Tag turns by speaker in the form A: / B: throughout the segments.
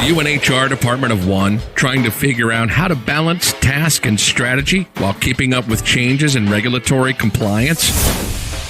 A: Are you an HR department of one, trying to figure out how to balance task and strategy while keeping up with changes in regulatory compliance?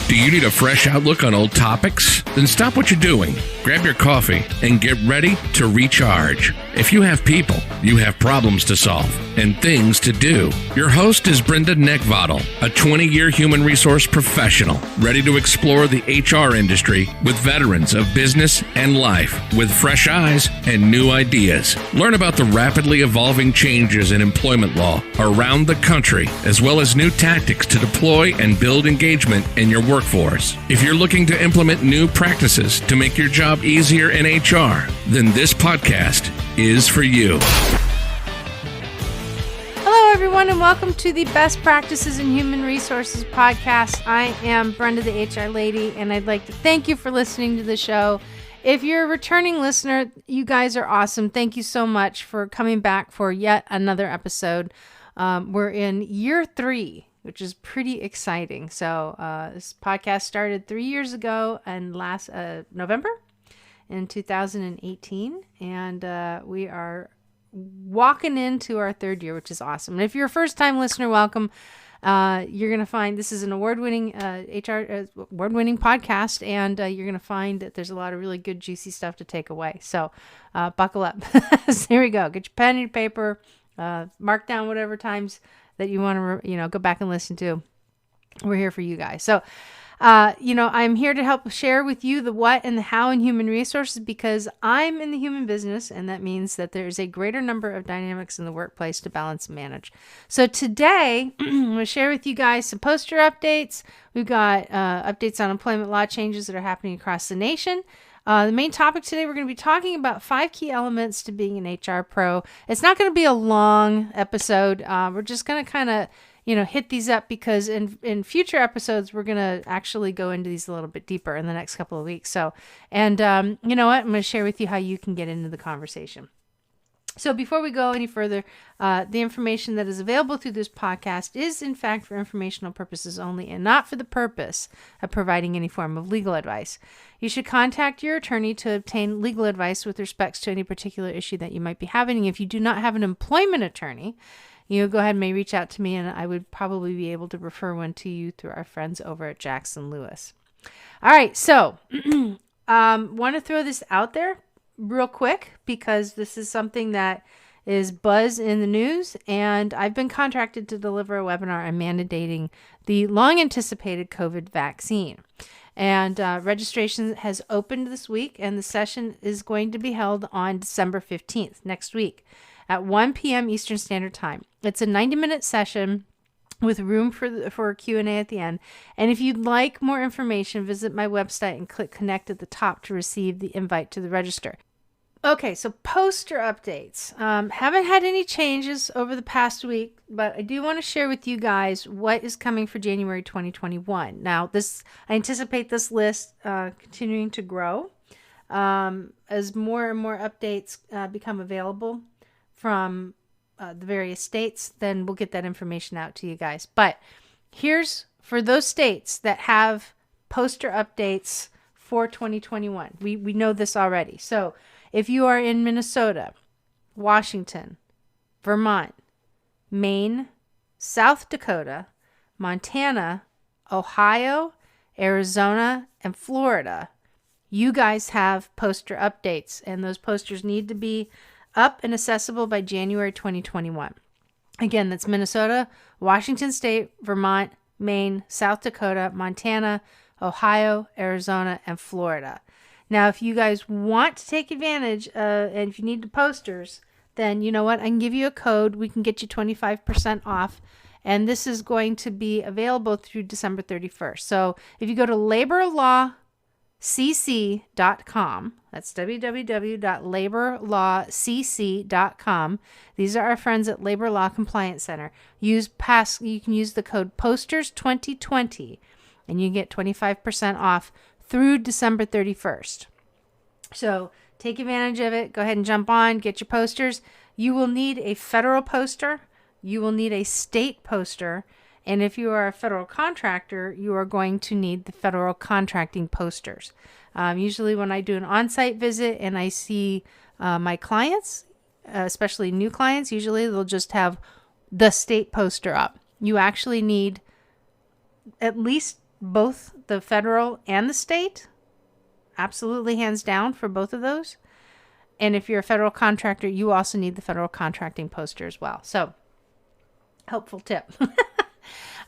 A: Do you need a fresh outlook on old topics? Then stop what you're doing, grab your coffee, and get ready to recharge. If you have people, you have problems to solve and things to do. Your host is Brenda, a 20-year human resource professional, ready to explore the HR industry with veterans of business and life with fresh eyes and new ideas. Learn about the rapidly evolving changes in employment law around the country, as well as new tactics to deploy and build engagement in your workforce. If you're looking to implement new practices to make your job easier in HR, then this podcast is for you.
B: Hello, everyone, and welcome to the Best Practices in Human Resources podcast. I am Brenda, the HR lady, and I'd like to thank you for listening to the show. If you're a returning listener, you guys are awesome. Thank you so much for coming back for yet another episode. We're in year 3, which is pretty exciting. So this podcast started 3 years ago and last November in 2018, and we are walking into our 3rd year, which is awesome. And if you're a first-time listener, welcome. You're going to find this is an award-winning award-winning podcast, and you're going to find that there's a lot of really good, juicy stuff to take away. So buckle up. So here we go. Get your pen and your paper. Mark down whatever times that you want to, go back and listen to. We're here for you guys. So, I'm here to help share with you the what and the how in human resources because I'm in the human business, and that means that there's a greater number of dynamics in the workplace to balance and manage. So today, I'm going to share with you guys some poster updates. We've got updates on employment law changes that are happening across the nation. The main topic today, we're going to be talking about 5 key elements to being an HR pro. It's not going to be a long episode. We're just going to kind of, hit these up because in future episodes, we're going to actually go into these a little bit deeper in the next couple of weeks. So, and you know what? I'm going to share with you how you can get into the conversation. So before we go any further, the information that is available through this podcast is in fact for informational purposes only and not for the purpose of providing any form of legal advice. You should contact your attorney to obtain legal advice with respects to any particular issue that you might be having. If you do not have an employment attorney, go ahead and may reach out to me, and I would probably be able to refer one to you through our friends over at Jackson Lewis. All right, so want to throw this out there real quick because this is something that is buzz in the news, and I've been contracted to deliver a webinar on mandating the long-anticipated COVID vaccine. And registration has opened this week, and the session is going to be held on December 15th, next week, at 1 p.m. Eastern Standard Time. It's a 90-minute session with room for Q&A at the end. And if you'd like more information, visit my website and click Connect at the top to receive the invite to the register. Okay, so poster updates. Haven't had any changes over the past week, but I do want to share with you guys what is coming for January 2021. Now, I anticipate this list continuing to grow as more and more updates become available from the various states. Then we'll get that information out to you guys. But here's for those states that have poster updates for 2021. We know this already. So if you are in Minnesota, Washington, Vermont, Maine, South Dakota, Montana, Ohio, Arizona, and Florida, you guys have poster updates, and those posters need to be up and accessible by January 2021. Again, that's Minnesota, Washington State, Vermont, Maine, South Dakota, Montana, Ohio, Arizona, and Florida. Now, if you guys want to take advantage, and if you need the posters, then you know what? I can give you a code. We can get you 25% off. And this is going to be available through December 31st. So if you go to laborlawcc.com, that's www.laborlawcc.com. These are our friends at Labor Law Compliance Center. You can use the code POSTERS2020, and you get 25% off through December 31st. So take advantage of it. Go ahead and jump on, get your posters. You will need a federal poster. You will need a state poster. And if you are a federal contractor, you are going to need the federal contracting posters. Usually when I do an on-site visit and I see My clients, especially new clients, usually they'll just have the state poster up. You actually need at least both the federal and the state. Absolutely, hands down for both of those. And if you're a federal contractor, you also need the federal contracting poster as well. So, helpful tip.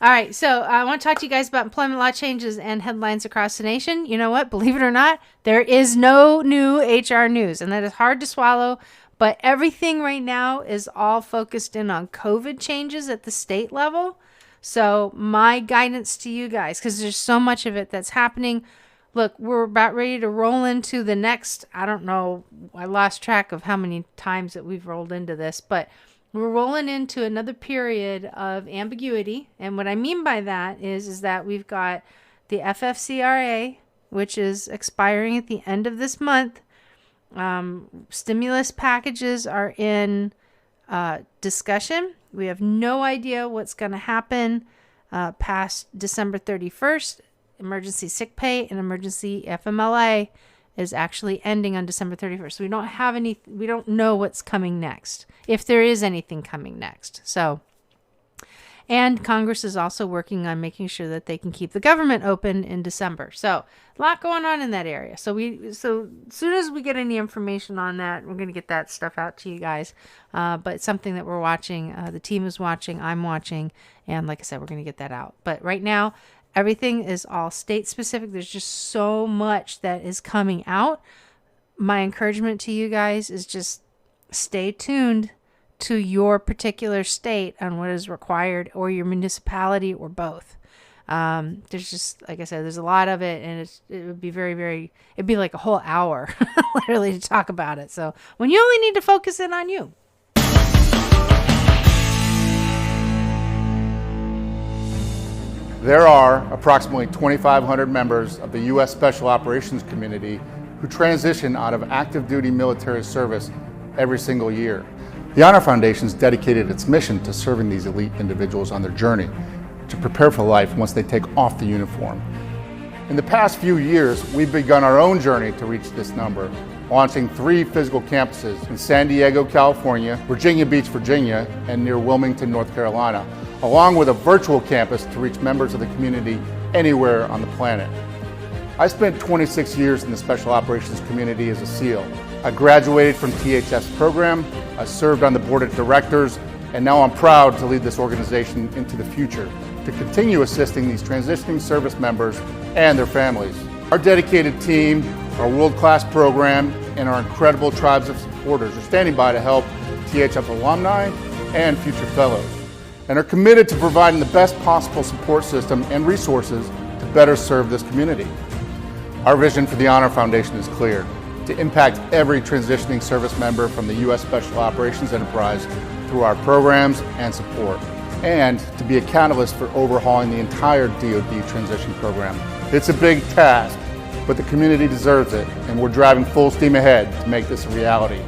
B: All right, so I want to talk to you guys about employment law changes and headlines across the nation. You know what? Believe it or not, there is no new HR news, and that is hard to swallow. But everything right now is all focused in on COVID changes at the state level. So my guidance to you guys, because there's so much of it that's happening. Look, we're about ready to roll into the next, I don't know, I lost track of how many times that we've rolled into this, but we're rolling into another period of ambiguity. And what I mean by that is that we've got the FFCRA, which is expiring at the end of this month. Stimulus packages are in discussion. We have no idea what's going to happen past December 31st. Emergency sick pay and emergency FMLA is actually ending on December 31st. So we don't know what's coming next, if there is anything coming next. So, and Congress is also working on making sure that they can keep the government open in December. So, a lot going on in that area. So as soon as we get any information on that, we're going to get that stuff out to you guys. But it's something that we're watching. The team is watching. I'm watching. And like I said, we're going to get that out. But right now, everything is all state specific. There's just so much that is coming out. My encouragement to you guys is just stay tuned to your particular state on what is required, or your municipality, or both. There's just, like I said, there's a lot of it, and it would be it'd be like a whole hour literally to talk about it. So when you only need to focus in on you.
C: There are approximately 2,500 members of the U.S. Special Operations Community who transition out of active duty military service every single year. The Honor Foundation has dedicated its mission to serving these elite individuals on their journey to prepare for life once they take off the uniform. In the past few years, we've begun our own journey to reach this number, launching 3 physical campuses in San Diego, California, Virginia Beach, Virginia, and near Wilmington, North Carolina, along with a virtual campus to reach members of the community anywhere on the planet. I spent 26 years in the Special Operations community as a SEAL. I graduated from THF's program, I served on the board of directors, and now I'm proud to lead this organization into the future to continue assisting these transitioning service members and their families. Our dedicated team, our world-class program, and our incredible tribes of supporters are standing by to help THF alumni and future fellows, and are committed to providing the best possible support system and resources to better serve this community. Our vision for the Honor Foundation is clear: to impact every transitioning service member from the U.S. Special Operations Enterprise through our programs and support, and to be a catalyst for overhauling the entire DoD transition program. It's a big task, but the community deserves it, and we're driving full steam ahead to make this a reality.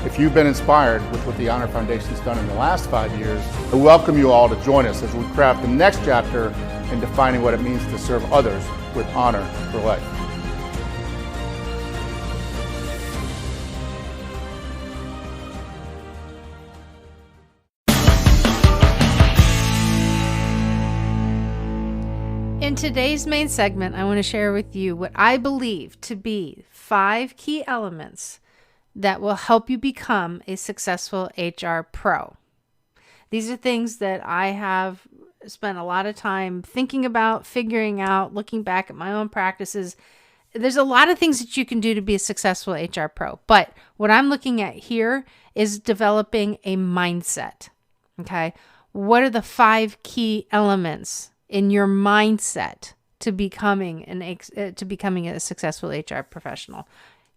C: If you've been inspired with what the Honor Foundation's done in the last 5 years, I welcome you all to join us as we craft the next chapter in defining what it means to serve others with honor for life.
B: In today's main segment, I want to share with you what I believe to be 5 key elements that will help you become a successful HR pro. These are things that I have spent a lot of time thinking about, figuring out, looking back at my own practices. There's a lot of things that you can do to be a successful HR pro, but what I'm looking at here is developing a mindset. Okay, what are the 5 key elements in your mindset to becoming a successful HR professional?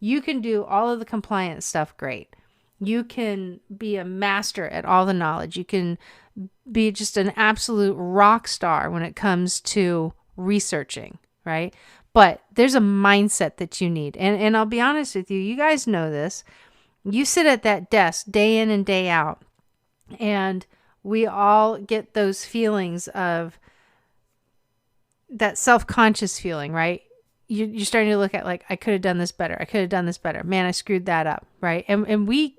B: You can do all of the compliance stuff great. You can be a master at all the knowledge. You can be just an absolute rock star when it comes to researching, right? But there's a mindset that you need. And I'll be honest with you, you guys know this. You sit at that desk day in and day out, and we all get those feelings of that self-conscious feeling, right? you're starting to look at like, I could have done this better. I could have done this better. Man, I screwed that up. Right. And we,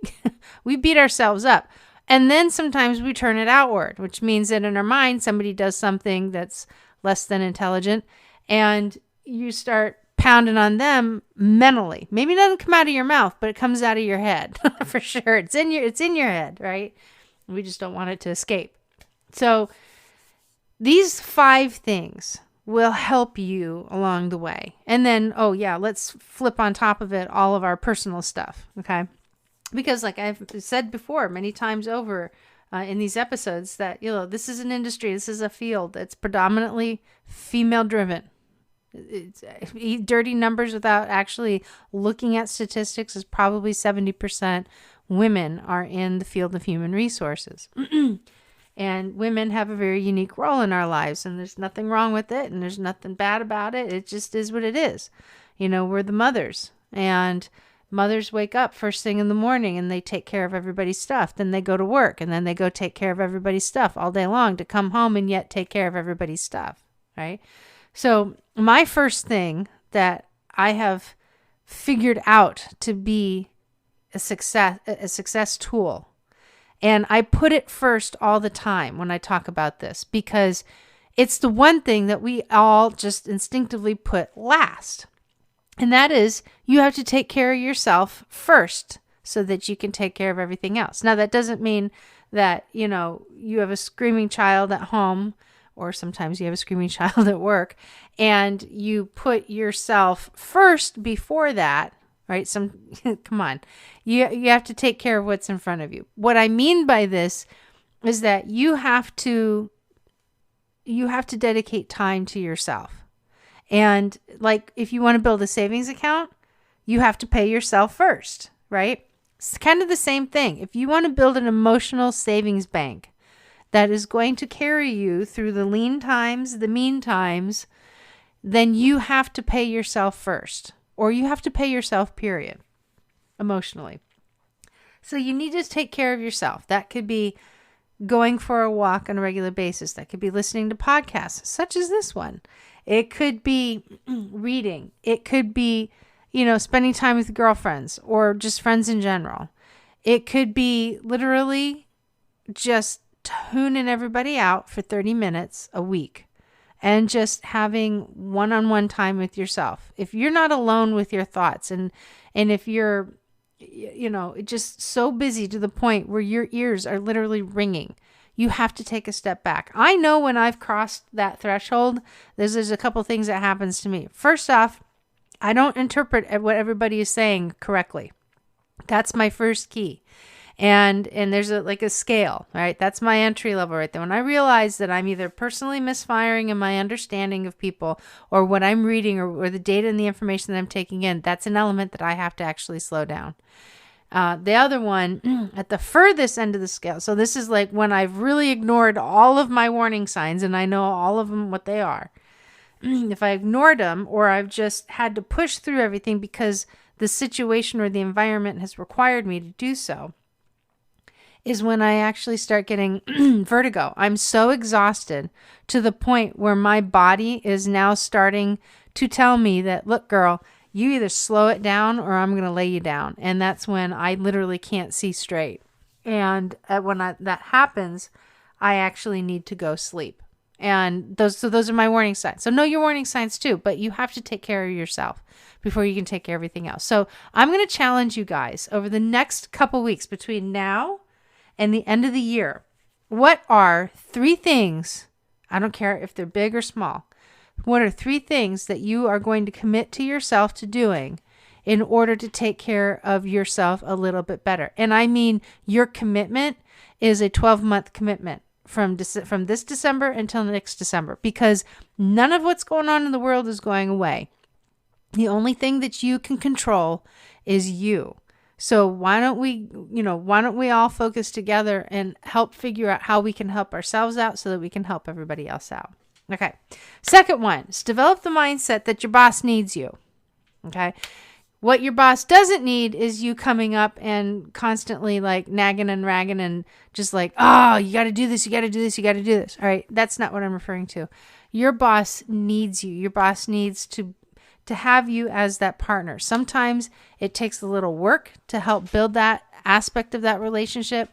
B: we beat ourselves up. And then sometimes we turn it outward, which means that in our mind, somebody does something that's less than intelligent and you start pounding on them mentally. Maybe it doesn't come out of your mouth, but it comes out of your head for sure. It's in your head, right? We just don't want it to escape. So these 5 things will help you along the way. And then, let's flip on top of it all of our personal stuff, okay? Because like I've said before many times over in these episodes that, this is an industry, this is a field that's predominantly female driven. It's dirty numbers without actually looking at statistics is probably 70% women are in the field of human resources. And women have a very unique role in our lives, and there's nothing wrong with it, and there's nothing bad about it. It just is what it is. We're the mothers, and mothers wake up first thing in the morning and they take care of everybody's stuff. Then they go to work and then they go take care of everybody's stuff all day long to come home and yet take care of everybody's stuff, right? So my first thing that I have figured out to be a success tool, and I put it first all the time when I talk about this, because it's the one thing that we all just instinctively put last. And that is, you have to take care of yourself first so that you can take care of everything else. Now, that doesn't mean that, you have a screaming child at home, or sometimes you have a screaming child at work, and you put yourself first before that, right? Come on. You have to take care of what's in front of you. What I mean by this is that you have to dedicate time to yourself. And like, if you want to build a savings account, you have to pay yourself first, right? It's kind of the same thing. If you want to build an emotional savings bank that is going to carry you through the lean times, the mean times, then you have to pay yourself first, or you have to pay yourself, period, emotionally. So you need to take care of yourself. That could be going for a walk on a regular basis. That could be listening to podcasts such as this one. It could be reading. It could be, spending time with girlfriends or just friends in general. It could be literally just tuning everybody out for 30 minutes a week and just having one-on-one time with yourself. If you're not alone with your thoughts and if you're, just so busy to the point where your ears are literally ringing, you have to take a step back. I know when I've crossed that threshold, there's a couple things that happens to me. First off, I don't interpret what everybody is saying correctly. That's my first key. And there's a scale, right? That's my entry level right there. When I realize that I'm either personally misfiring in my understanding of people or what I'm reading or the data and the information that I'm taking in, that's an element that I have to actually slow down. The other one at the furthest end of the scale. So this is like when I've really ignored all of my warning signs and I know all of them, what they are. If I ignored them, or I've just had to push through everything because the situation or the environment has required me to do so, is when I actually start getting vertigo. I'm so exhausted to the point where my body is now starting to tell me that, look, girl, you either slow it down or I'm going to lay you down. And that's when I literally can't see straight. And when that happens, I actually need to go sleep. And those are my warning signs. So know your warning signs too, but you have to take care of yourself before you can take care of everything else. So I'm going to challenge you guys over the next couple weeks between now and the end of the year. What are 3 things, I don't care if they're big or small, what are 3 things that you are going to commit to yourself to doing in order to take care of yourself a little bit better? And I mean, your commitment is a 12-month commitment from this December until next December, because none of what's going on in the world is going away. The only thing that you can control is you. So why don't we all focus together and help figure out how we can help ourselves out so that we can help everybody else out. Okay. Second one is develop the mindset that your boss needs you. Okay. What your boss doesn't need is you coming up and constantly like nagging and ragging and just like, oh, you got to do this, you got to do this, you got to do this. All right. That's not what I'm referring to. Your boss needs you. Your boss needs to to have you as that partner. Sometimes it takes a little work to help build that aspect of that relationship.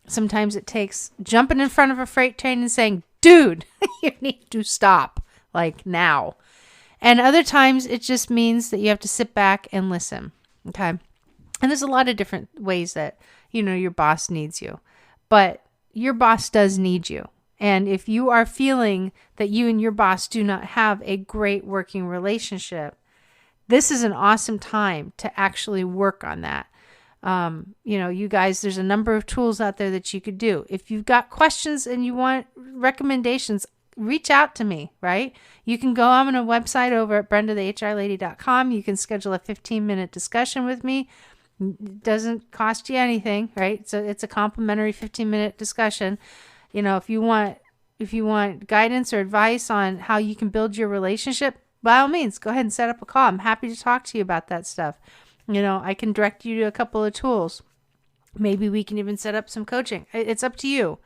B: Sometimes it takes jumping in front of a freight train and saying, dude, you need to stop, like now. And other times it just means that you have to sit back and listen. Okay. And there's a lot of different ways that, your boss needs you, but your boss does need you. And if you are feeling that you and your boss do not have a great working relationship, this is an awesome time to actually work on that. You guys, there's a number of tools out there that you could do. If you've got questions and you want recommendations, reach out to me, right? You can go on a website over at brendathehrlady.com. You can schedule a 15-minute discussion with me. It doesn't cost you anything, right? So it's a complimentary 15-minute discussion. If you want guidance or advice on how you can build your relationship, by all means, go ahead and set up a call. I'm happy to talk to you about that stuff. I can direct you to a couple of tools. Maybe we can even set up some coaching. It's up to you,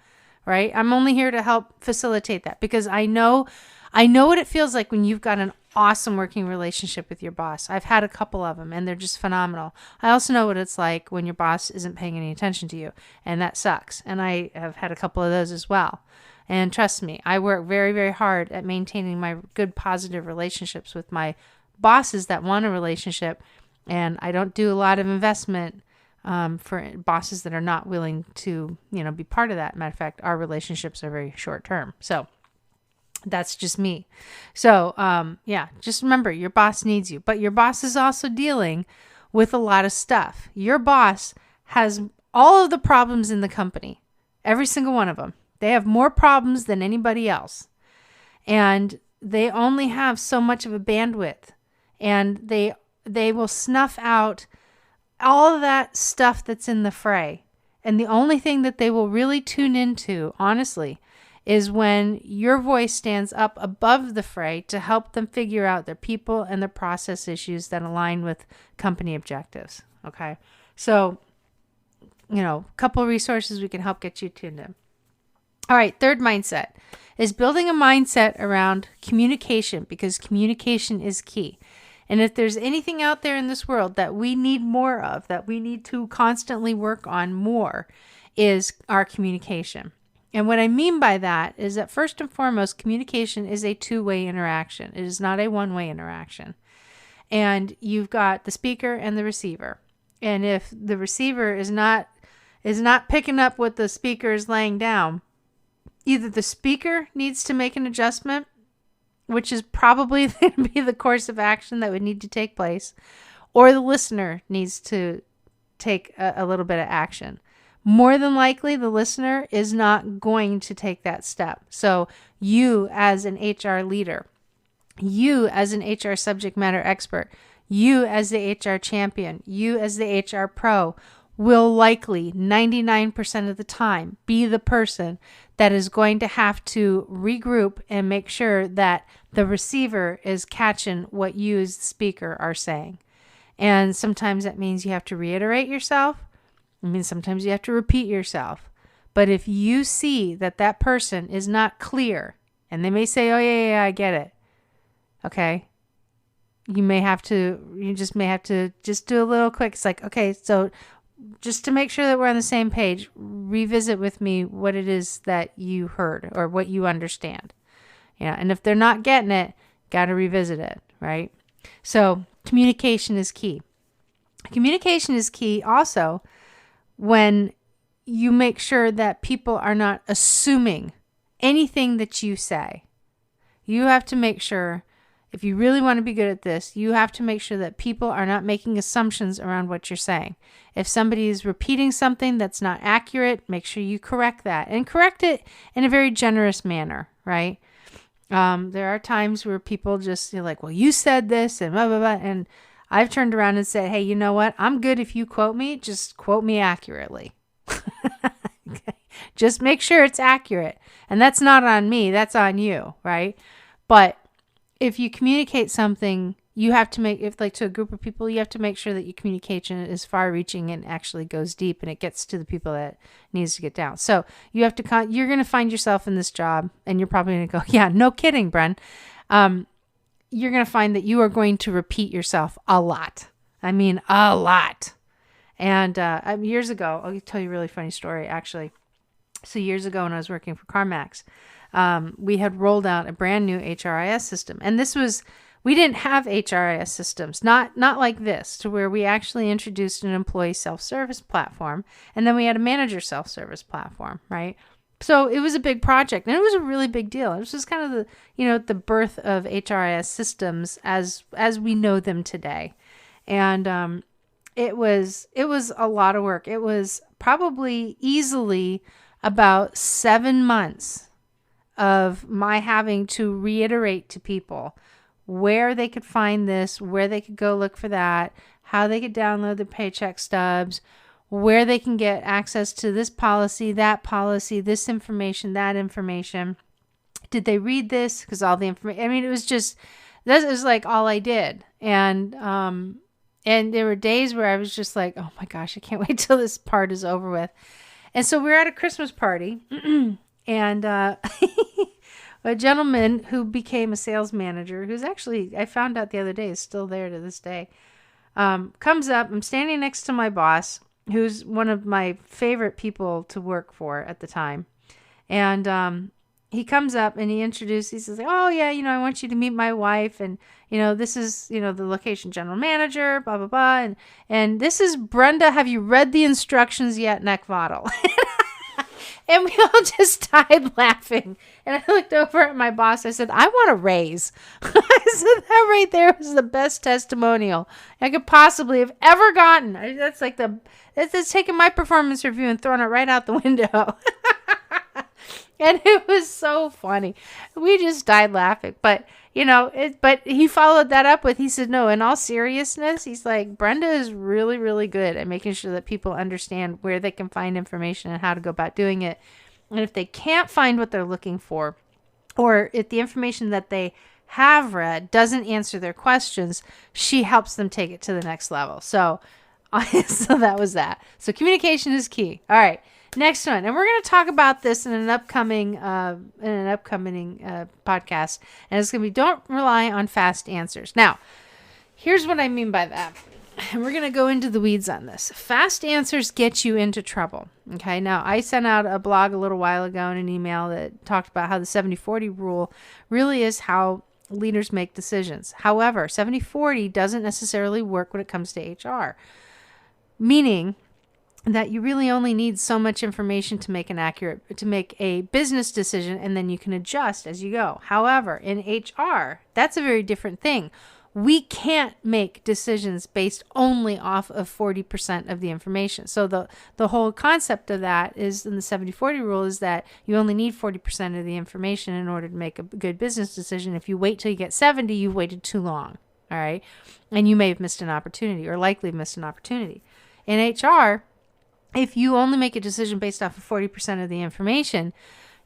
B: right? I'm only here to help facilitate that because I know what it feels like when you've got an awesome working relationship with your boss. I've had a couple of them and they're just phenomenal. I also know what it's like when your boss isn't paying any attention to you, and that sucks. And I have had a couple of those as well. And trust me, I work very, very hard at maintaining my good, positive relationships with my bosses that want a relationship. And I don't do a lot of investment for bosses that are not willing to, be part of that. Matter of fact, our relationships are very short term. So that's just me. So, just remember your boss needs you, but your boss is also dealing with a lot of stuff. Your boss has all of the problems in the company, every single one of them. They have more problems than anybody else, and they only have so much of a bandwidth, and they will snuff out all of that stuff that's in the fray. And the only thing that they will really tune into, honestly, is when your voice stands up above the fray to help them figure out their people and their process issues that align with company objectives. Okay. So, a couple of resources we can help get you tuned in. All right. Third mindset is building a mindset around communication, because communication is key. And if there's anything out there in this world that we need more of, that we need to constantly work on more, is our communication. And what I mean by that is that first and foremost, communication is a two-way interaction. It is not a one-way interaction. And you've got the speaker and the receiver. And if the receiver is not picking up what the speaker is laying down, either the speaker needs to make an adjustment, which is probably going to be the course of action that would need to take place, or the listener needs to take a little bit of action. More than likely, the listener is not going to take that step. So you as an HR leader, you as an HR subject matter expert, you as the HR champion, you as the HR pro will likely 99% of the time be the person that is going to have to regroup and make sure that the receiver is catching what you as the speaker are saying. And sometimes that means you have to reiterate yourself. I mean, sometimes you have to repeat yourself. But if you see that that person is not clear, and they may say, oh, yeah, I get it. Okay. You just may have to just do a little quick. It's like, okay, so just to make sure that we're on the same page, revisit with me what it is that you heard or what you understand. And if they're not getting it, got to revisit it, right? So communication is key. Communication is key also when you make sure that people are not assuming anything that you say. You have to make sure, if you really want to be good at this, you have to make sure that people are not making assumptions around what you're saying. If somebody is repeating something that's not accurate, make sure you correct that, and correct it in a very generous manner, right? There are times where people just like, well, you said this and blah, blah, blah. And I've turned around and said, hey, you know what? I'm good if you quote me. Just quote me accurately. Okay. Just make sure it's accurate. And that's not on me. That's on you, right? But if you communicate something, you have to to a group of people, you have to make sure that your communication is far reaching and actually goes deep and it gets to the people that needs to get down. So you have to, you're going to find yourself in this job and you're probably going to go, yeah, no kidding, Bren. you're going to find that you are going to repeat yourself a lot. I mean, a lot. And years ago, I'll tell you a really funny story, actually. So years ago when I was working for CarMax, we had rolled out a brand new HRIS system. And we didn't have HRIS systems, not like this, to where we actually introduced an employee self-service platform. And then we had a manager self-service platform, right? So it was a big project, and it was a really big deal. It was just kind of the birth of HRIS systems as we know them today. And it was a lot of work. It was probably easily about 7 months of my having to reiterate to people where they could find this, where they could go look for that, how they could download the paycheck stubs, where they can get access to this policy, this information, that information. Did they read this? Because all the information, I mean, it was just, this is like all I did. And there were days where I was just like, oh my gosh, I can't wait till this part is over with. And so we were at a Christmas party and a gentleman who became a sales manager, who's actually, I found out the other day, is still there to this day, comes up. I'm standing next to my boss, who's one of my favorite people to work for at the time. And he comes up and he says, oh yeah, I want you to meet my wife. And, this is, the location general manager, blah, blah, blah. And this is Brenda. Have you read the instructions yet, Neckvaddle? And we all just died laughing. And I looked over at my boss. I said, I want a raise. I said, that right there was the best testimonial I could possibly have ever gotten. That's like it's taking my performance review and throwing it right out the window. And it was so funny. We just died laughing. But, but he followed that up with, he said, no, in all seriousness, he's like, Brenda is really, really good at making sure that people understand where they can find information and how to go about doing it. And if they can't find what they're looking for, or if the information that they have read doesn't answer their questions, she helps them take it to the next level. So that was that. So communication is key. All right. Next one, and we're going to talk about this in an upcoming podcast, and it's going to be don't rely on fast answers. Now, here's what I mean by that, and we're going to go into the weeds on this. Fast answers get you into trouble. Okay, now I sent out a blog a little while ago in an email that talked about how the 70-40 rule really is how leaders make decisions. However, 70-40 doesn't necessarily work when it comes to HR, meaning that you really only need so much information to make a business decision, and then you can adjust as you go. However, in HR, that's a very different thing. We can't make decisions based only off of 40% of the information. So the whole concept of that is, in the 70-40 rule, is that you only need 40% of the information in order to make a good business decision. If you wait till you get 70, you've waited too long. All right. And you may have missed an opportunity, or likely have missed an opportunity. In HR, if you only make a decision based off of 40% of the information,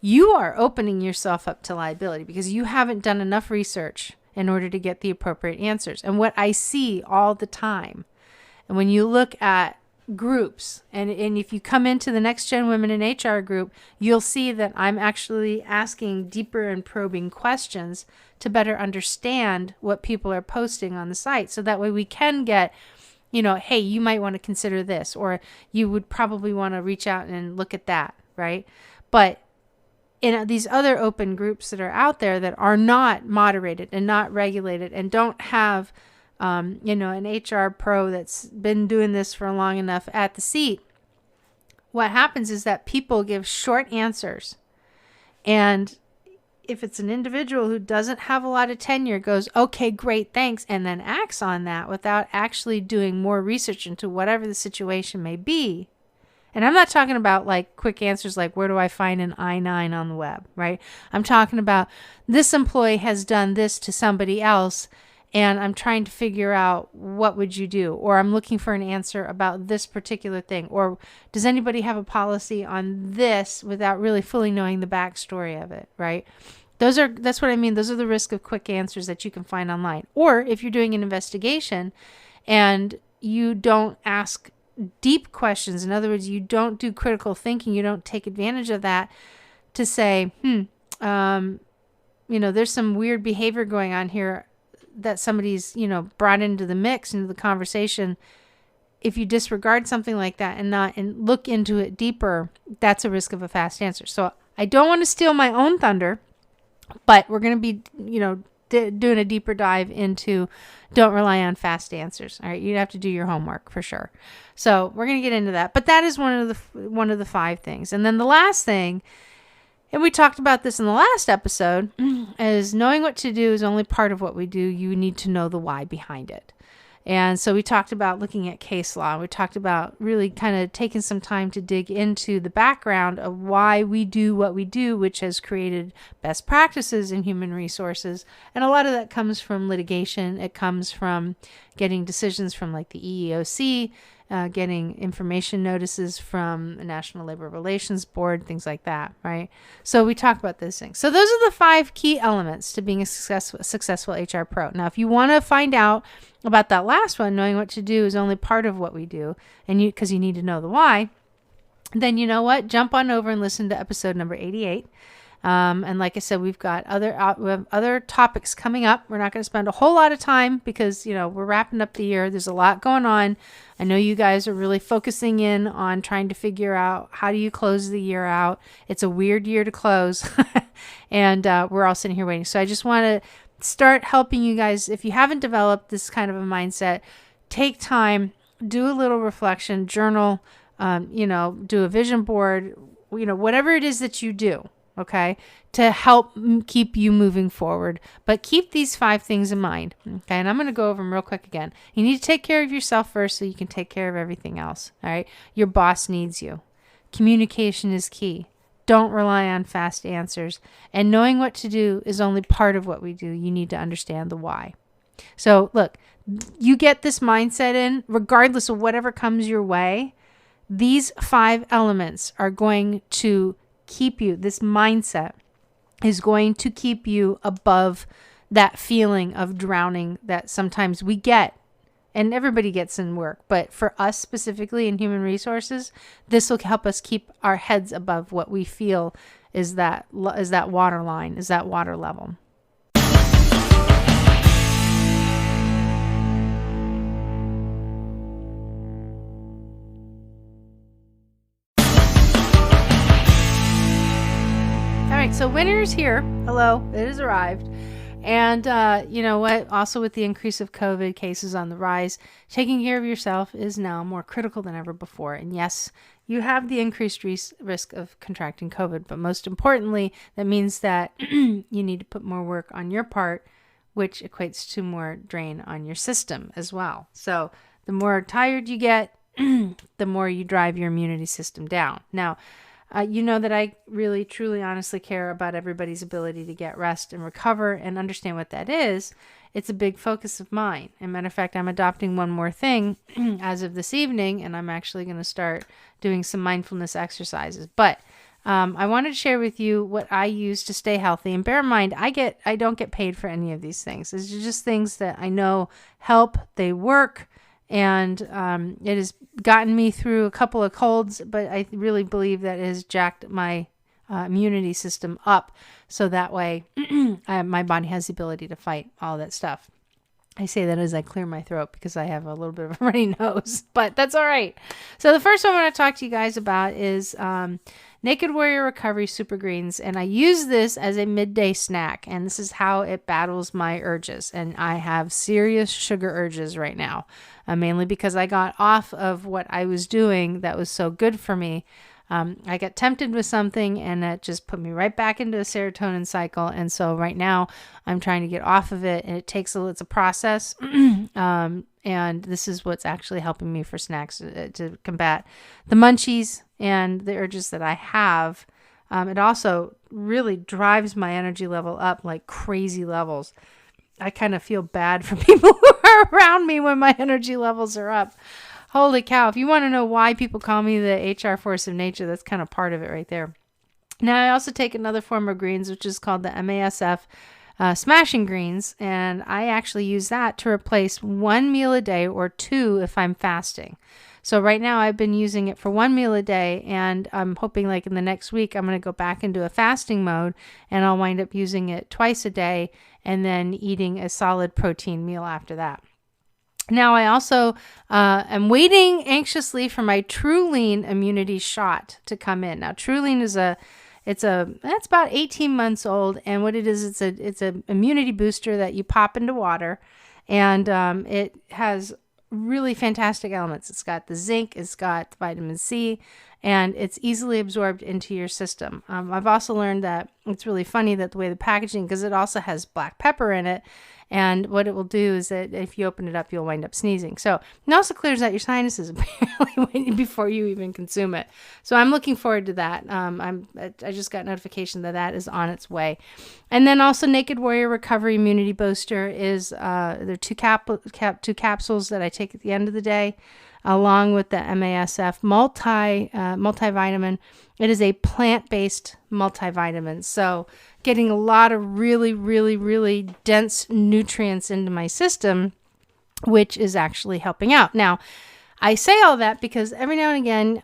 B: you are opening yourself up to liability because you haven't done enough research in order to get the appropriate answers. And what I see all the time, and when you look at groups, and if you come into the Next Gen Women in HR group, you'll see that I'm actually asking deeper and probing questions to better understand what people are posting on the site. So that way we can get, hey, you might want to consider this, or you would probably want to reach out and look at that, right? But in these other open groups that are out there that are not moderated and not regulated and don't have, an HR pro that's been doing this for long enough at the seat, what happens is that people give short answers. And if it's an individual who doesn't have a lot of tenure, goes, okay, great, thanks, and then acts on that without actually doing more research into whatever the situation may be. And I'm not talking about like quick answers like, where do I find an I-9 on the web, right? I'm talking about, this employee has done this to somebody else, and I'm trying to figure out, what would you do? Or I'm looking for an answer about this particular thing. Or does anybody have a policy on this, without really fully knowing the backstory of it, right? That's what I mean. Those are the risk of quick answers that you can find online. Or if you're doing an investigation and you don't ask deep questions, in other words, you don't do critical thinking, you don't take advantage of that to say, there's some weird behavior going on here. that somebody's, brought into the mix, into the conversation, if you disregard something like that and look into it deeper, that's a risk of a fast answer. So I don't want to steal my own thunder, but we're going to be, doing a deeper dive into don't rely on fast answers. All right. You have to do your homework for sure. So we're going to get into that, but that is one of the 5 things. And then the last thing, and we talked about this in the last episode, is knowing what to do is only part of what we do. You need to know the why behind it. And so we talked about looking at case law. We talked about really kind of taking some time to dig into the background of why we do what we do, which has created best practices in human resources. And a lot of that comes from litigation. It comes from getting decisions from like the EEOC, getting information notices from the National Labor Relations Board, things like that, right? So we talk about those things. So those are the 5 key elements to being a successful HR pro. Now, if you want to find out about that last one, knowing what to do is only part of what we do, and because you need to know the why, then you know what? Jump on over and listen to episode number 88. And like I said, we have other topics coming up. We're not going to spend a whole lot of time because, we're wrapping up the year. There's a lot going on. I know you guys are really focusing in on trying to figure out how do you close the year out. It's a weird year to close and we're all sitting here waiting. So I just want to start helping you guys. If you haven't developed this kind of a mindset, take time, do a little reflection, journal, do a vision board, whatever it is that you do. Okay, to help keep you moving forward. But keep these 5 things in mind. Okay, and I'm going to go over them real quick again. You need to take care of yourself first so you can take care of everything else. All right, your boss needs you. Communication is key. Don't rely on fast answers. And knowing what to do is only part of what we do. You need to understand the why. So look, you get this mindset in, regardless of whatever comes your way, these 5 elements are going to keep you, this mindset is going to keep you above that feeling of drowning that sometimes we get, and everybody gets in work. But for us specifically in human resources, this will help us keep our heads above what we feel is that water line, is that water level. So winter is here. Hello, it has arrived. And you know what? Also with the increase of COVID cases on the rise, taking care of yourself is now more critical than ever before. And yes, you have the increased risk of contracting COVID, but most importantly, that means that you need to put more work on your part, which equates to more drain on your system as well. So the more tired you get, the more you drive your immunity system down. Now, you know that I really, truly, honestly care about everybody's ability to get rest and recover and understand what that is. It's a big focus of mine. As a matter of fact, I'm adopting one more thing as of this evening, and I'm actually going to start doing some mindfulness exercises. But I wanted to share with you what I use to stay healthy. And bear in mind, I don't get paid for any of these things. It's just things that I know help, they work. And it has gotten me through a couple of colds, but I really believe that it has jacked my immunity system up. So that way my body has the ability to fight all that stuff. I say that as I clear my throat because I have a little bit of a runny nose, but that's all right. So the first one I want to talk to you guys about is Naked Warrior Recovery Super Greens. And I use this as a midday snack. And this is how it battles my urges. And I have serious sugar urges right now, mainly because I got off of what I was doing that was so good for me. I got tempted with something and that just put me right back into a serotonin cycle. And so right now I'm trying to get off of it, and it's a process. And this is what's actually helping me for snacks to combat the munchies and the urges that I have. It also really drives my energy level up like crazy levels. I kind of feel bad for people who are around me when my energy levels are up. Holy cow. If you want to know why people call me the HR force of nature, that's kind of part of it right there. Now, I also take another form of greens, which is called the MASF smashing greens. And I actually use that to replace 1 meal a day or 2 if I'm fasting. So right now I've been using it for one meal a day, and I'm hoping like in the next week, I'm going to go back into a fasting mode, and I'll wind up using it twice a day and then eating a solid protein meal after that. Now, I also am waiting anxiously for my TrueLean immunity shot to come in. Now, TrueLean is that's about 18 months old, and what it is, it's a immunity booster that you pop into water, and it has really fantastic elements. It's got the zinc, it's got vitamin C, and it's easily absorbed into your system. I've also learned that it's really funny that the way the packaging, because it also has black pepper in it, and what it will do is that if you open it up, you'll wind up sneezing. So it also clears out your sinuses apparently before you even consume it. So I'm looking forward to that. I just got notification that is on its way. And then also Naked Warrior Recovery Immunity Booster is there are two capsules that I take at the end of the day, along with the MASF multivitamin. It is a plant-based multivitamin. So getting a lot of really, really, really dense nutrients into my system, which is actually helping out. Now, I say all that because every now and again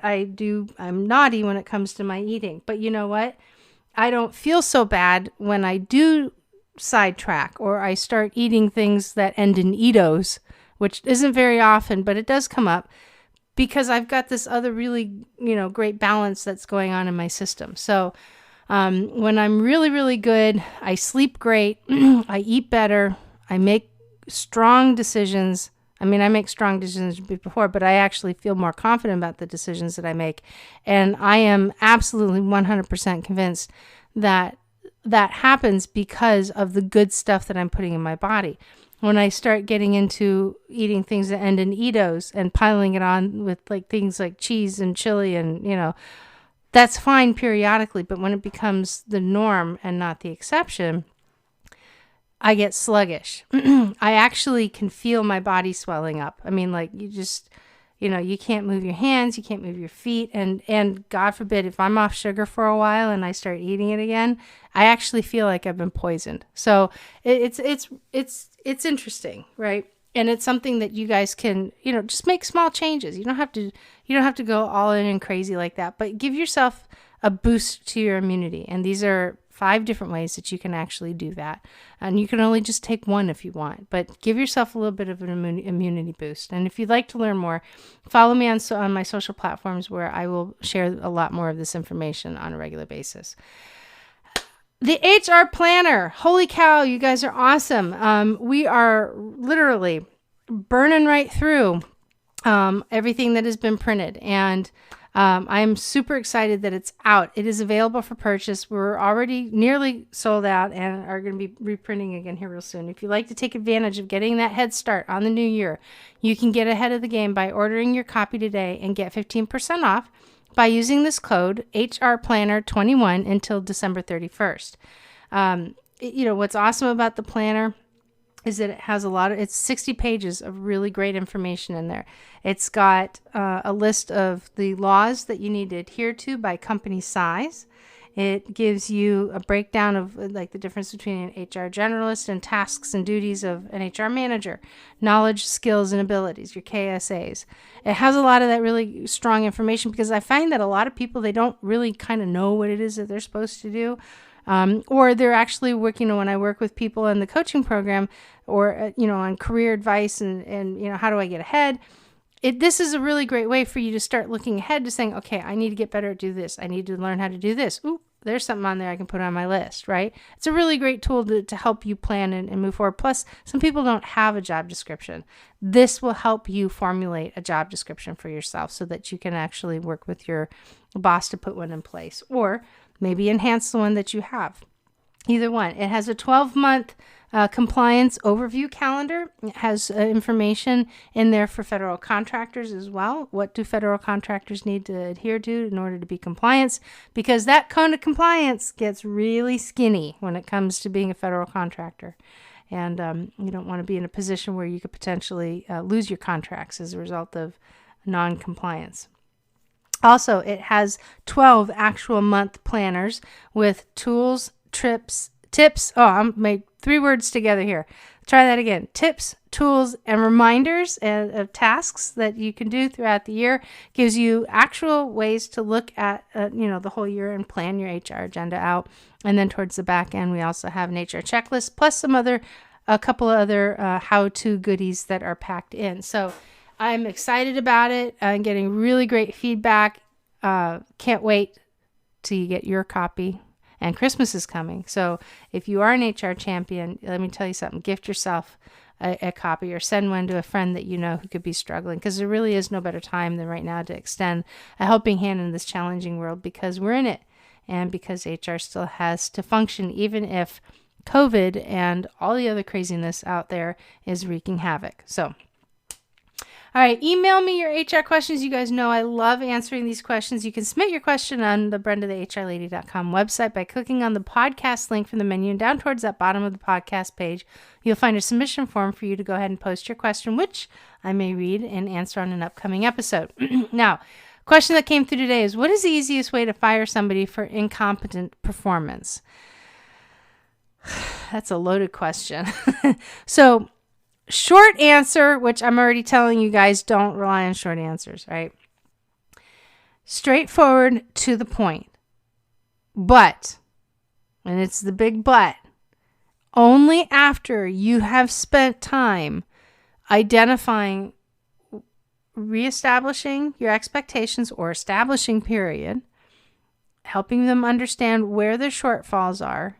B: I'm naughty when it comes to my eating. But you know what? I don't feel so bad when I do sidetrack or I start eating things that end in Edos, which isn't very often, but it does come up because I've got this other really, great balance that's going on in my system. So when I'm really, really good, I sleep great, I eat better, I make strong decisions. I make strong decisions before, but I actually feel more confident about the decisions that I make. And I am absolutely 100% convinced that that happens because of the good stuff that I'm putting in my body. When I start getting into eating things that end in Edos and piling it on with like things like cheese and chili and, that's fine periodically. But when it becomes the norm and not the exception, I get sluggish. I actually can feel my body swelling up. You can't move your hands, you can't move your feet. And God forbid, if I'm off sugar for a while and I start eating it again, I actually feel like I've been poisoned. So it's interesting, right? And it's something that you guys can, just make small changes. You don't have to go all in and crazy like that, but give yourself a boost to your immunity. And these are 5 different ways that you can actually do that. And you can only just take one if you want, but give yourself a little bit of an immunity boost. And if you'd like to learn more, follow me on my social platforms where I will share a lot more of this information on a regular basis. The HR Planner. Holy cow, you guys are awesome. We are literally burning right through everything that has been printed. And I'm super excited that it's out. It is available for purchase. We're already nearly sold out and are going to be reprinting again here real soon. If you'd like to take advantage of getting that head start on the new year, you can get ahead of the game by ordering your copy today and get 15% off by using this code HRPlanner21 until December 31st. What's awesome about the planner is that it has it's 60 pages of really great information in there. It's got a list of the laws that you need to adhere to by company size. It gives you a breakdown of like the difference between an HR generalist and tasks and duties of an HR manager, knowledge, skills, and abilities, your KSAs. It has a lot of that really strong information because I find that a lot of people, they don't really kind of know what it is that they're supposed to do. Or they're actually working, when I work with people in the coaching program or, on career advice and how do I get ahead? This is a really great way for you to start looking ahead to saying, okay, I need to get better at do this. I need to learn how to do this. Ooh, there's something on there I can put on my list, right? It's a really great tool to help you plan and move forward. Plus, some people don't have a job description. This will help you formulate a job description for yourself so that you can actually work with your boss to put one in place, or maybe enhance the one that you have. Either one. It has a 12-month compliance overview calendar. It has information in there for federal contractors as well. What do federal contractors need to adhere to in order to be compliant? Because that code of compliance gets really skinny when it comes to being a federal contractor. And you don't want to be in a position where you could potentially lose your contracts as a result of non-compliance. Also, it has 12 actual month planners with tools, tips. Oh, I made 3 words together here. Try that again. Tips, tools and reminders of tasks that you can do throughout the year. Gives you actual ways to look at, the whole year and plan your HR agenda out. And then towards the back end, we also have an HR checklist, plus a couple of other how-to goodies that are packed in. So I'm excited about it. I'm getting really great feedback. Can't wait till you get your copy. And Christmas is coming. So if you are an HR champion, let me tell you something. Gift yourself a copy or send one to a friend that you know who could be struggling, because there really is no better time than right now to extend a helping hand in this challenging world, because we're in it and because HR still has to function, even if COVID and all the other craziness out there is wreaking havoc. So all right, email me your HR questions. You guys know I love answering these questions. You can submit your question on the BrendaTheHRLady.com website by clicking on the podcast link from the menu, and down towards that bottom of the podcast page, you'll find a submission form for you to go ahead and post your question, which I may read and answer on an upcoming episode. Now, question that came through today is, what is the easiest way to fire somebody for incompetent performance? That's a loaded question. So, short answer, which I'm already telling you guys, don't rely on short answers, right? Straightforward, to the point. But, and it's the big but, only after you have spent time identifying, reestablishing your expectations, or establishing, period, helping them understand where their shortfalls are,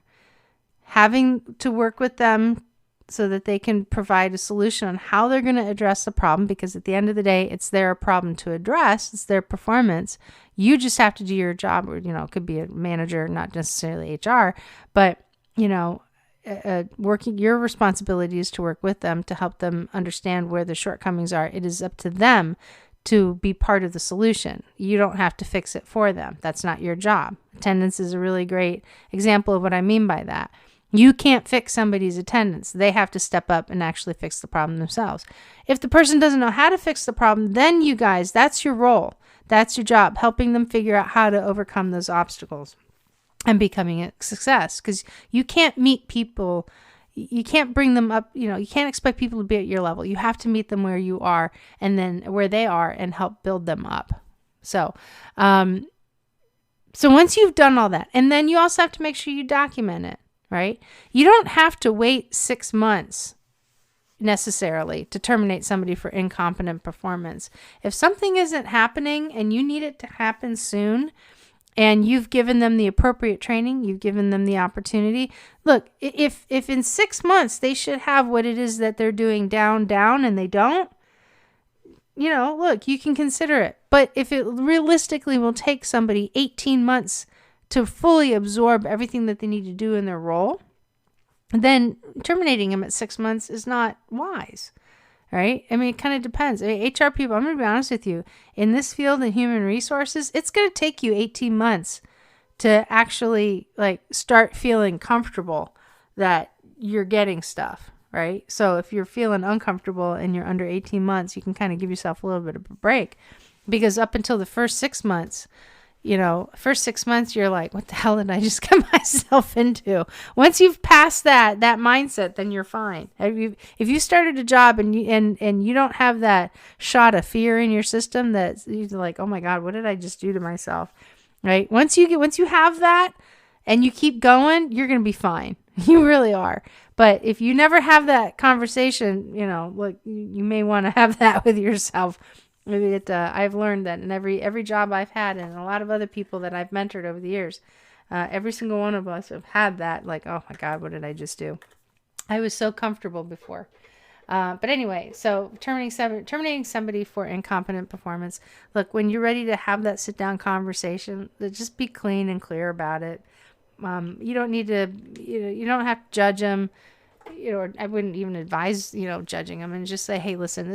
B: having to work with them so that they can provide a solution on how they're going to address the problem, because at the end of the day, it's their problem to address. It's their performance. You just have to do your job, or, it could be a manager, not necessarily HR, but, your responsibility is to work with them to help them understand where the shortcomings are. It is up to them to be part of the solution. You don't have to fix it for them. That's not your job. Attendance is a really great example of what I mean by that. You can't fix somebody's attendance. They have to step up and actually fix the problem themselves. If the person doesn't know how to fix the problem, then you guys, that's your role. That's your job, helping them figure out how to overcome those obstacles and becoming a success. Because you can't meet people, you can't bring them up, you can't expect people to be at your level. You have to meet them where you are, and then where they are, and help build them up. So once you've done all that, and then you also have to make sure you document it. Right? You don't have to wait 6 months necessarily to terminate somebody for incompetent performance. If something isn't happening and you need it to happen soon, and you've given them the appropriate training, you've given them the opportunity. Look, if in 6 months they should have what it is that they're doing down, and they don't, look, you can consider it. But if it realistically will take somebody 18 months to fully absorb everything that they need to do in their role, then terminating them at 6 months is not wise, right? I mean, it kind of depends. I mean, HR people, I'm going to be honest with you, in this field in human resources, it's going to take you 18 months to actually start feeling comfortable that you're getting stuff, right? So if you're feeling uncomfortable and you're under 18 months, you can kind of give yourself a little bit of a break, because up until the first 6 months, you're like, what the hell did I just get myself into? Once you've passed that mindset, then you're fine. If you started a job and you don't have that shot of fear in your system, that you're like, oh my God, what did I just do to myself? Right? Once you have that and you keep going, you're going to be fine. You really are. But if you never have that conversation, look, you may want to have that with yourself. Maybe I've learned that in every job I've had, and a lot of other people that I've mentored over the years, every single one of us have had that, oh my God, what did I just do? I was so comfortable before. But anyway, so terminating somebody for incompetent performance. Look, when you're ready to have that sit down conversation, just be clean and clear about it. You don't need to, you don't have to judge them, or I wouldn't even advise, judging them, and just say, hey, listen,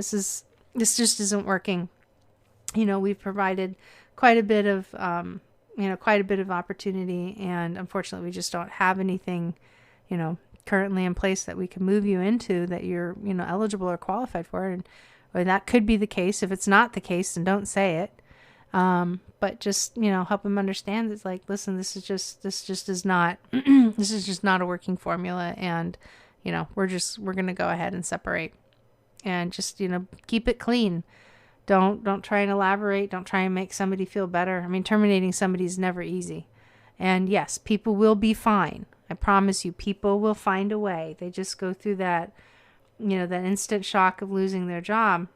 B: this just isn't working. We've provided quite a bit of opportunity, and unfortunately we just don't have anything, currently in place that we can move you into that you're, eligible or qualified for. And that could be the case. If it's not the case, then don't say it. But just, help them understand it's like, listen, this is just not a working formula. And, we're going to go ahead and separate. and just, keep it clean. Don't try and elaborate. Don't try and make somebody feel better. I mean, terminating somebody is never easy. And yes, people will be fine. I promise you, people will find a way. They just go through that, that instant shock of losing their job.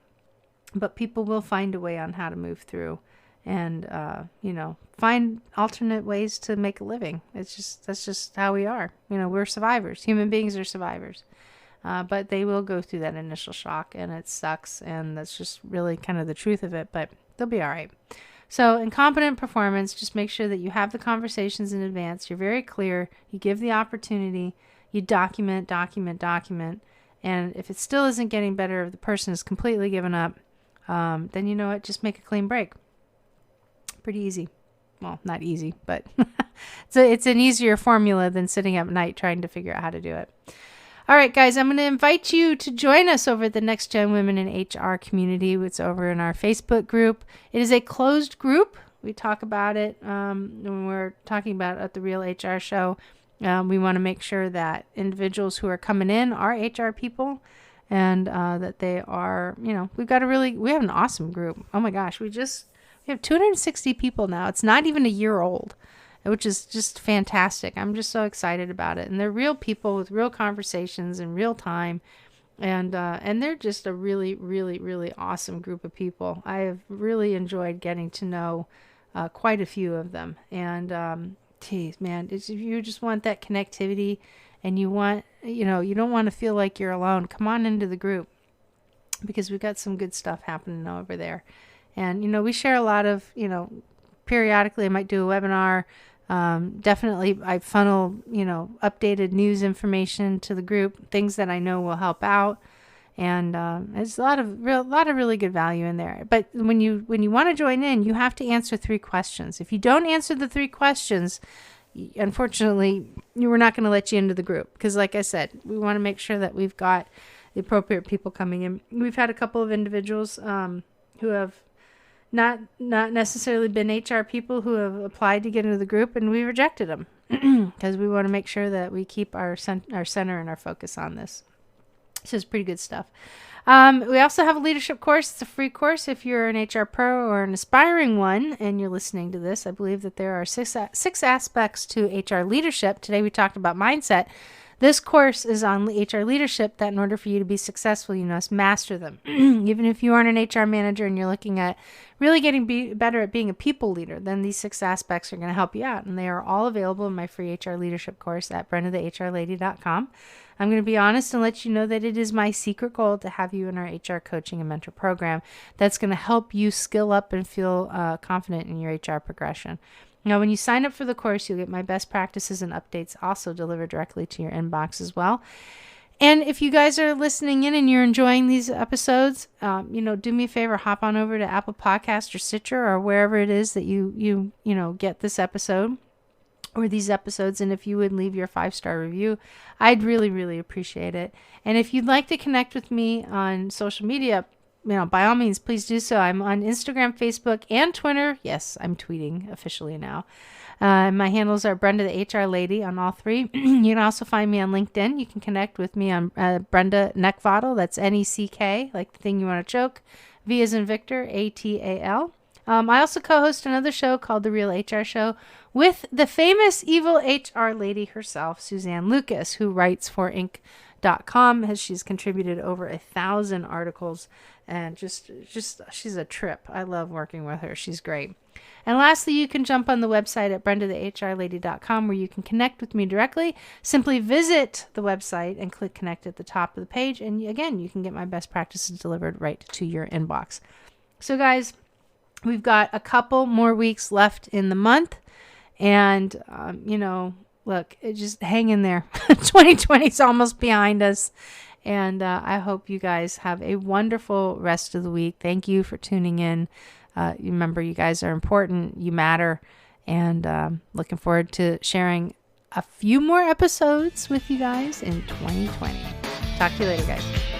B: But people will find a way on how to move through and, find alternate ways to make a living. That's just how we are. We're survivors. Human beings are survivors. But they will go through that initial shock, and it sucks, and that's just really kind of the truth of it, but they'll be all right. So in competent performance, just make sure that you have the conversations in advance. You're very clear. You give the opportunity. You document. And if it still isn't getting better, if the person is completely given up, then you know what? Just make a clean break. Pretty easy. Well, not easy, but it's an easier formula than sitting up at night trying to figure out how to do it. All right, guys, I'm going to invite you to join us over at the Next Gen Women in HR community. It's over in our Facebook group. It is a closed group. We talk about it when we're talking about at the Real HR Show. We want to make sure that individuals who are coming in are HR people, and that they are, we have an awesome group. Oh my gosh, we have 260 people now. It's not even a year old, which is just fantastic. I'm just so excited about it. And they're real people with real conversations in real time. And they're just a really, really, really awesome group of people. I have really enjoyed getting to know quite a few of them. And, geez, man, if you just want that connectivity and you want, you don't want to feel like you're alone, come on into the group, because we've got some good stuff happening over there. And, we share a lot of, periodically I might do a webinar. Definitely I funnel, updated news information to the group, things that I know will help out. And, there's a lot of really good value in there. But when you want to join in, you have to answer 3 questions. If you don't answer the 3 questions, unfortunately, we're not going to let you into the group. Because like I said, we want to make sure that we've got the appropriate people coming in. We've had a couple of individuals, who have not necessarily been HR people who have applied to get into the group, and we rejected them because we want to make sure that we keep our center and our focus on this. This is pretty good stuff. We also have a leadership course. It's a free course if you're an HR pro or an aspiring one and you're listening to this. I believe that there are six aspects to HR leadership. Today we talked about mindset. This course is on HR leadership, that in order for you to be successful, you must master them. Even if you aren't an HR manager and you're looking at really getting better at being a people leader, then these 6 aspects are going to help you out. And they are all available in my free HR leadership course at BrendaTheHRLady.com. I'm going to be honest and let you know that it is my secret goal to have you in our HR coaching and mentor program that's going to help you skill up and feel confident in your HR progression. Now, when you sign up for the course, you'll get my best practices and updates also delivered directly to your inbox as well. And if you guys are listening in and you're enjoying these episodes, do me a favor, hop on over to Apple Podcast or Stitcher or wherever it is that you get this episode or these episodes. And if you would leave your 5-star review, I'd really, really appreciate it. And if you'd like to connect with me on social media, by all means, please do so. I'm on Instagram, Facebook, and Twitter. Yes, I'm tweeting officially now. My handles are Brenda the HR Lady on all 3. You can also find me on LinkedIn. You can connect with me on Brenda Neckvatal. That's Neck, like the thing you want to choke. V as in Victor, ATAL. I also co-host another show called The Real HR Show with the famous evil HR lady herself, Suzanne Lucas, who writes for Inc.com, as she's contributed over 1,000 articles, and just she's a trip. I love working with her. She's great. And lastly, you can jump on the website at BrendaTheHRLady.com where you can connect with me directly. Simply visit the website and click connect at the top of the page. And again, you can get my best practices delivered right to your inbox. So guys, we've got a couple more weeks left in the month. And, look, just hang in there. 2020 is almost behind us. And I hope you guys have a wonderful rest of the week. Thank you for tuning in. Remember, you guys are important. You matter. And looking forward to sharing a few more episodes with you guys in 2020. Talk to you later, guys.